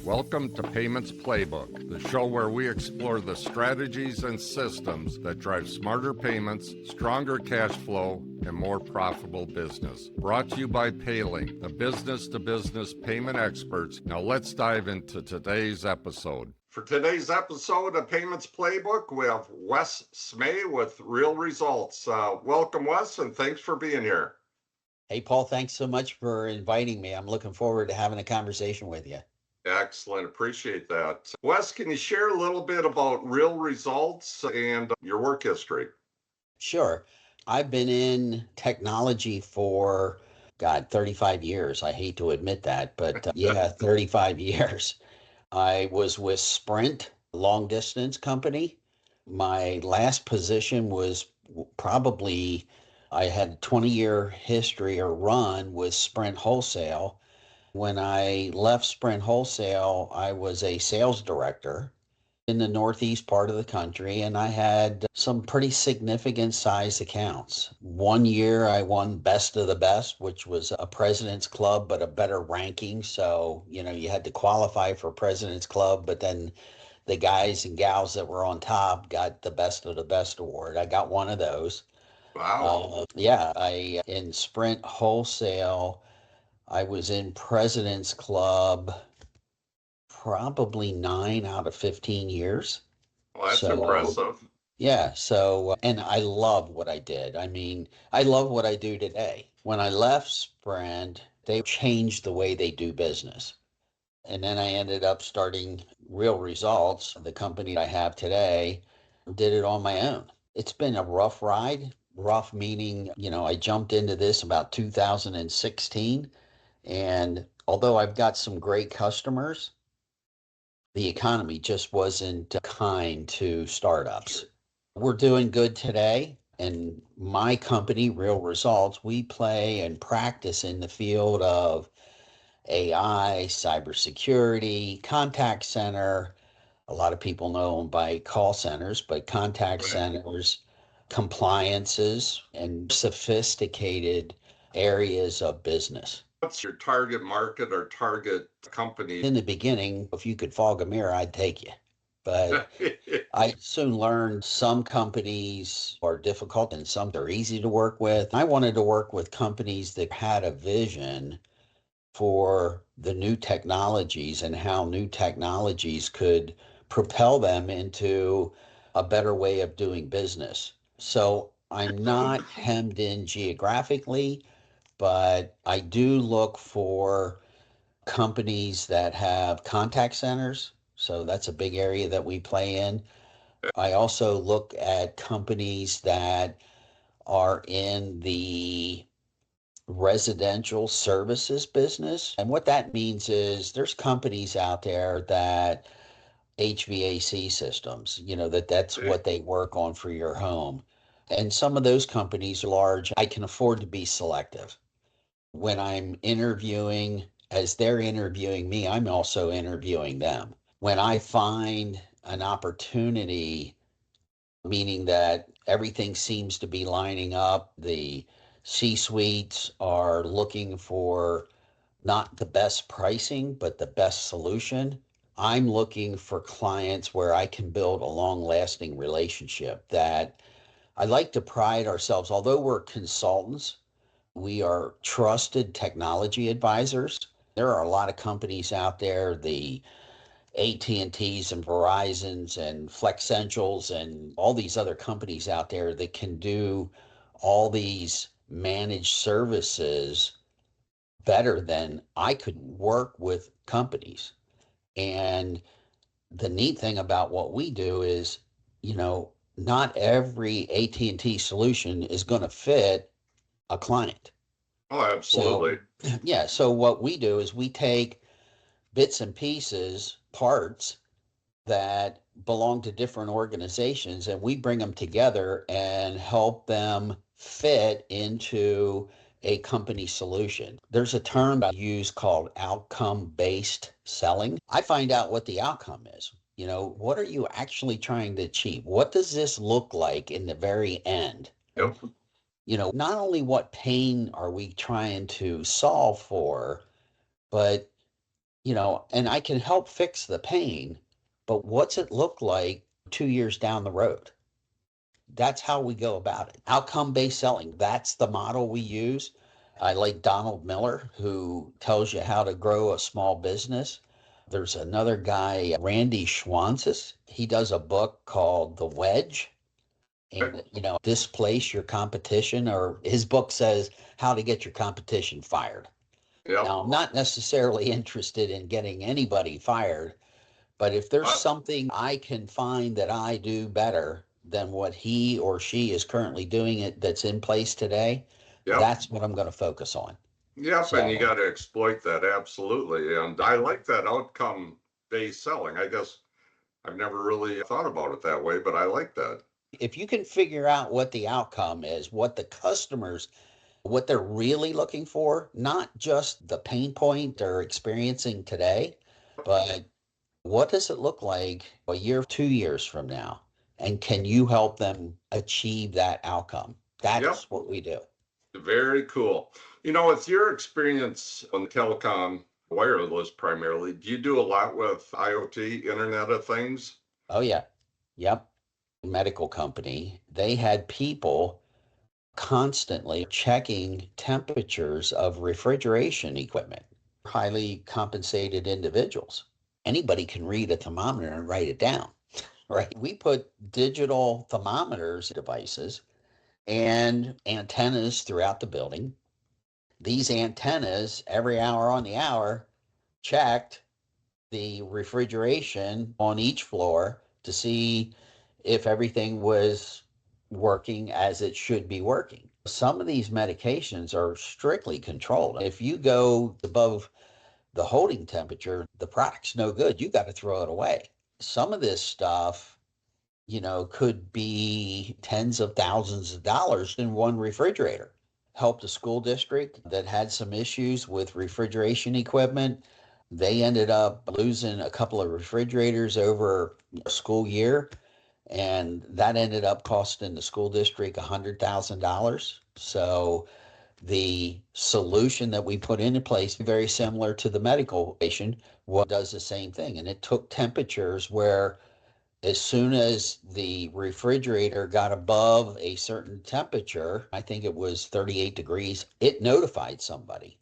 Welcome to Payments Playbook, the show where we explore the strategies and systems that drive smarter payments, stronger cash flow, and more profitable business. Brought to you by Paylink, the business-to-business payment experts. Now let's dive into today's episode. For today's episode of Payments Playbook, we have Wes Smeigh with Resultz. Welcome, Wes, and thanks for being here. Hey, Paul, thanks so much for inviting me. I'm looking forward to having a conversation with you. Excellent. Appreciate that. Wes, can you share a little bit about Resultz and your work history? Sure. I've been in technology for, 35 years. I hate to admit that, but 35 years. I was with Sprint, long distance company. My last position was probably, I had a 20-year history or run with Sprint Wholesale. When I left Sprint Wholesale, I was a sales director in the northeast part of the country, and I had some pretty significant size accounts. One year I won Best of the Best, which was a President's Club, but a better ranking. So, you had to qualify for President's Club, but then the guys and gals that were on top got the Best of the Best award. I got one of those. Wow. In Sprint Wholesale, I was in President's Club probably 9 out of 15 years. Well, that's impressive. Yeah. And I love what I did. I mean, I love what I do today. When I left Sprint, they changed the way they do business. And then I ended up starting Resultz, the company I have today, did it on my own. It's been a rough ride. Rough meaning, I jumped into this about 2016. And although I've got some great customers, the economy just wasn't kind to startups. We're doing good today. And my company, Resultz, we play and practice in the field of AI, cybersecurity, contact center. A lot of people know them by call centers, but contact centers, compliances, and sophisticated areas of business. What's your target market or target company? In the beginning, if you could fog a mirror, I'd take you. But I soon learned some companies are difficult and some are easy to work with. I wanted to work with companies that had a vision for the new technologies and how new technologies could propel them into a better way of doing business. So I'm not hemmed in geographically, but I do look for companies that have contact centers. So that's a big area that we play in. I also look at companies that are in the residential services business. And what that means is there's companies out there that HVAC systems, that's what they work on for your home. And some of those companies are large. I can afford to be selective. When I'm interviewing, as they're interviewing me, I'm also interviewing them. When I find an opportunity, meaning that everything seems to be lining up, the C-suites are looking for not the best pricing, but the best solution. I'm looking for clients where I can build a long-lasting relationship. That I like to pride ourselves, although we're consultants, we are trusted technology advisors. There are a lot of companies out there, the AT&Ts and Verizons and Flexentials and all these other companies out there that can do all these managed services better than I could work with companies. And the neat thing about what we do is, not every AT&T solution is going to fit a client. Oh, absolutely. So what we do is we take bits and pieces, parts that belong to different organizations, and we bring them together and help them fit into a company solution. There's a term I use called outcome-based selling. I find out what the outcome is. What are you actually trying to achieve? What does this look like in the very end? Yep. Not only what pain are we trying to solve for, but and I can help fix the pain, but what's it look like 2 years down the road? That's how we go about it. Outcome based selling. That's the model we use. I like Donald Miller, who tells you how to grow a small business. There's another guy, Randy Schwanzes. He does a book called The Wedge. And, displace your competition, or his book says how to get your competition fired. Yep. Now, I'm not necessarily interested in getting anybody fired, but if there's something I can find that I do better than what he or she is currently doing it that's in place today, Yep. that's what I'm going to focus on. Yep, and you got to exploit that, absolutely. And I like that outcome-based selling. I guess I've never really thought about it that way, but I like that. If you can figure out what the outcome is, what the customers, what they're really looking for, not just the pain point they're experiencing today, but what does it look like a year, 2 years from now? And can you help them achieve that outcome? That's what we do. Very cool. With your experience on telecom, wireless primarily, do you do a lot with IoT, Internet of Things? Oh, yeah. Yep. Medical company, they had people constantly checking temperatures of refrigeration equipment, highly compensated individuals. Anybody can read a thermometer and write it down, right? We put digital thermometers devices and antennas throughout the building. These antennas, every hour on the hour, checked the refrigeration on each floor to see if everything was working as it should be working. Some of these medications are strictly controlled. If you go above the holding temperature, the product's no good. You got to throw it away. Some of this stuff, could be tens of thousands of dollars in one refrigerator. Helped a school district that had some issues with refrigeration equipment. They ended up losing a couple of refrigerators over a school year, and that ended up costing the school district $100,000. So the solution that we put into place, very similar to the medical patient, does the same thing. And it took temperatures where as soon as the refrigerator got above a certain temperature, I think it was 38 degrees, it notified somebody.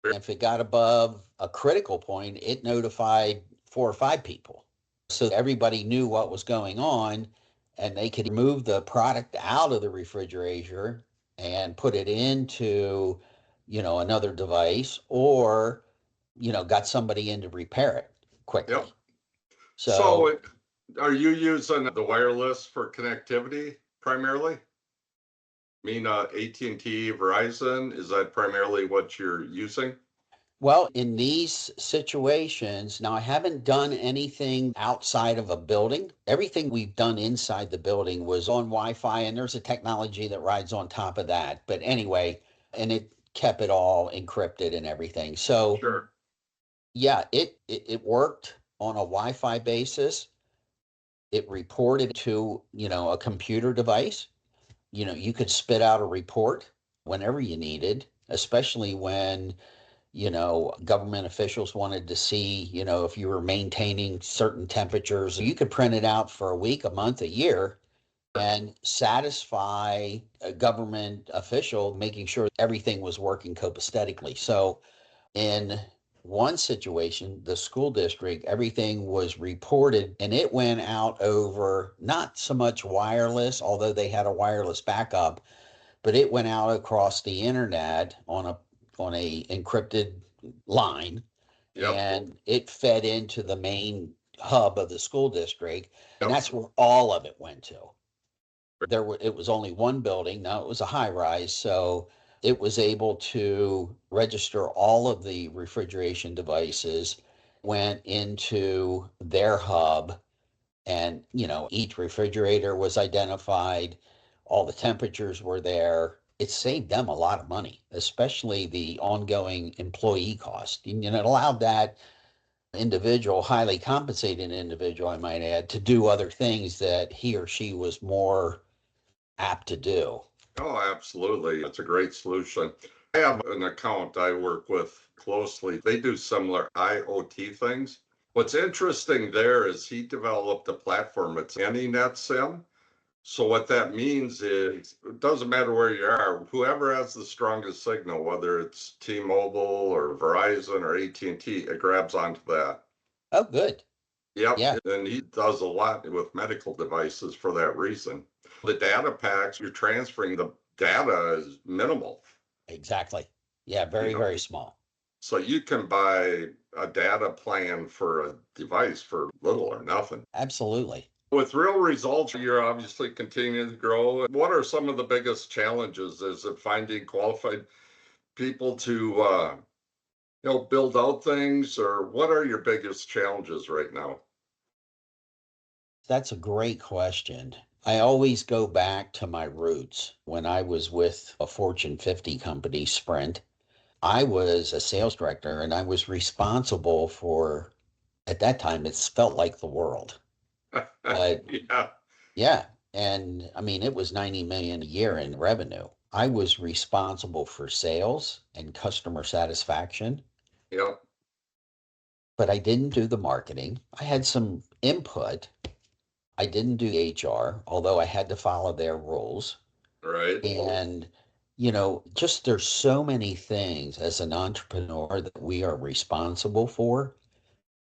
And if it got above a critical point, it notified 4 or 5 people. So everybody knew what was going on, and they could move the product out of the refrigerator and put it into, another device, or, got somebody in to repair it quickly. Yep. So are you using the wireless for connectivity primarily? I mean, AT&T, Verizon, is that primarily what you're using? Well, in these situations, now I haven't done anything outside of a building. Everything we've done inside the building was on Wi-Fi, and there's a technology that rides on top of that. But anyway, and it kept it all encrypted and everything. So Sure. yeah, it worked on a Wi-Fi basis. It reported to, a computer device. You could spit out a report whenever you needed, especially when, government officials wanted to see, if you were maintaining certain temperatures. You could print it out for a week, a month, a year, and satisfy a government official, making sure everything was working copacetically. So in one situation, the school district, everything was reported, and it went out over not so much wireless, although they had a wireless backup, but it went out across the internet on a encrypted line. Yep. And it fed into the main hub of the school district, and Yep. that's where all of it went to. It was only one building. Now it was a high rise, so it was able to register all of the refrigeration devices, went into their hub, and each refrigerator was identified, all the temperatures were there. It saved them a lot of money, especially the ongoing employee cost. And it allowed that individual, highly compensated individual, I might add, to do other things that he or she was more apt to do. Oh, absolutely. It's a great solution. I have an account I work with closely. They do similar IoT things. What's interesting there is he developed a platform. It's AnyNet SIM. So what that means is it doesn't matter where you are, whoever has the strongest signal, whether it's T-Mobile or Verizon or AT&T, it grabs onto that. Oh, good. Yep. Yeah, And he does a lot with medical devices for that reason. The data packs, you're transferring the data is minimal. exactly. Yeah, very, You know, very small. so you can buy a data plan for a device for little or nothing. Absolutely. With real results, you're obviously continuing to grow. What are some of the biggest challenges? Is it finding qualified people to build out things, or what are your biggest challenges right now? That's a great question. I always go back to my roots. When I was with a Fortune 50 company, Sprint, I was a sales director and I was responsible for, at that time, it felt like the world. But Yeah, yeah, and I mean, it was 90 million a year in revenue. I was responsible for sales and customer satisfaction, yep, but I didn't do the marketing. I had some input. I didn't do HR, although I had to follow their rules. right. And, just there's so many things as an entrepreneur that we are responsible for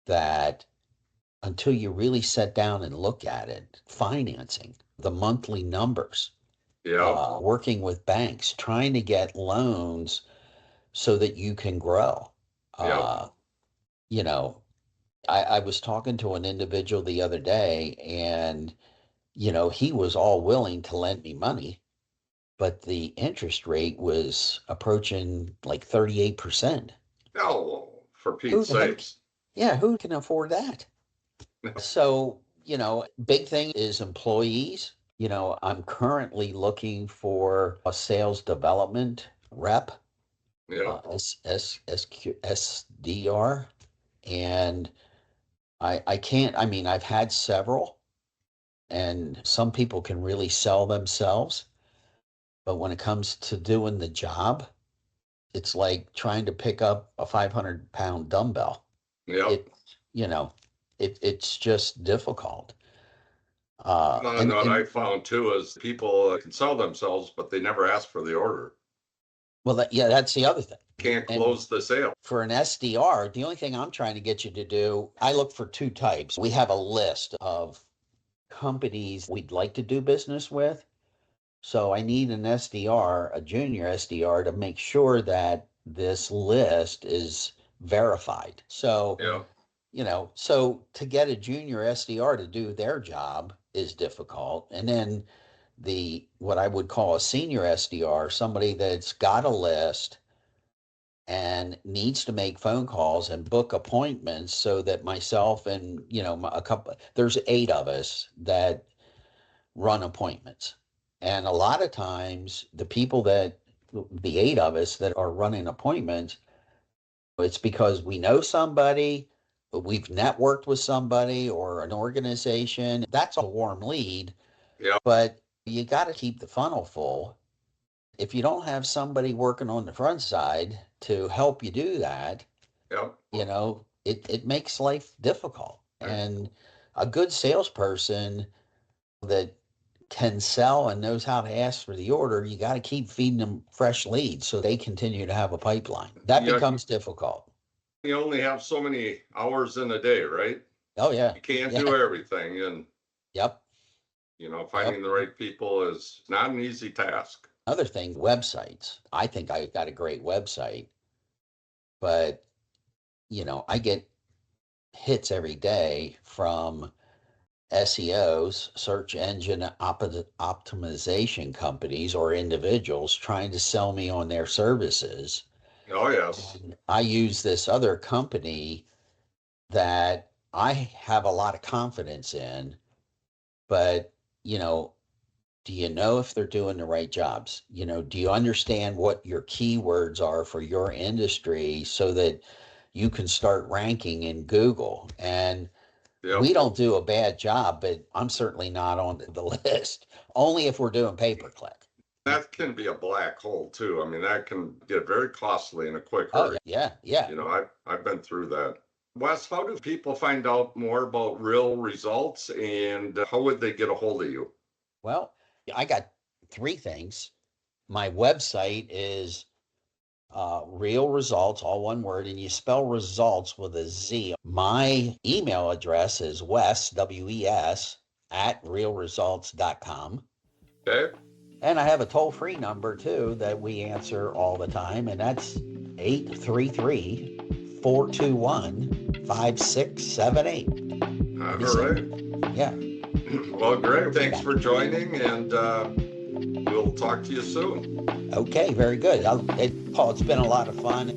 that until you really sit down and look at it, financing, the monthly numbers, Yep, working with banks, trying to get loans so that you can grow. yep. Uh, you know, I was talking to an individual the other day and, he was all willing to lend me money, but the interest rate was approaching like 38%. Oh, for Who Pete's the heck? sakes. Yeah, who can afford that? So, big thing is employees. I'm currently looking for a sales development rep, Yep, SDR, and I can't, I mean, I've had several, and some people can really sell themselves, but when it comes to doing the job, it's like trying to pick up a 500-pound dumbbell. yep. It, you know, it's just difficult. And And what I and found too is people can sell themselves, but they never ask for the order. well, yeah, that's the other thing. Can't And close the sale. for an SDR, the only thing I'm trying to get you to do, I look for two types. We have a list of companies we'd like to do business with. So I need an SDR, a junior SDR, to make sure that this list is verified. So, Yeah, so to get a junior SDR to do their job is difficult. And then the what I would call a senior SDR, somebody that's got a list and needs to make phone calls and book appointments so that myself and a couple, there's 8 of us that run appointments. And a lot of times the 8 of us that are running appointments, it's because we know somebody, we've networked with somebody or an organization. That's a warm lead, yeah, but you got to keep the funnel full. If you don't have somebody working on the front side to help you do that, yeah. it makes life difficult. And a good salesperson that can sell and knows how to ask for the order, you got to keep feeding them fresh leads so they continue to have a pipeline. That Yeah, becomes difficult. you only have so many hours in a day, right? Oh yeah. You can't Yeah. do everything. And, Yep. finding Yep. the right people is not an easy task. Another thing, websites. I think I got a great website, but I get hits every day from SEOs, search engine optimization companies or individuals trying to sell me on their services. Oh, yes. And I use this other company that I have a lot of confidence in, but, you know, do you know if they're doing the right jobs? Do you understand what your keywords are for your industry so that you can start ranking in Google? And Yep. we don't do a bad job, but I'm certainly not on the list, only if we're doing pay per click. That can be a black hole too. I mean, that can get very costly in a quick hurry. Oh, yeah, yeah. I've been through that. Wes, how do people find out more about Real Resultz, and how would they get a hold of you? Well, I got three things. My website is Real Resultz, all one word, and you spell results with a Z. My email address is Wes, W-E-S, at realresultz.com. Okay. And I have a toll-free number, too, that we answer all the time, and that's 833-421-5678. All right. Yeah. Well, great. Thanks for joining, and we'll talk to you soon. Okay, very good. Paul, it's been a lot of fun.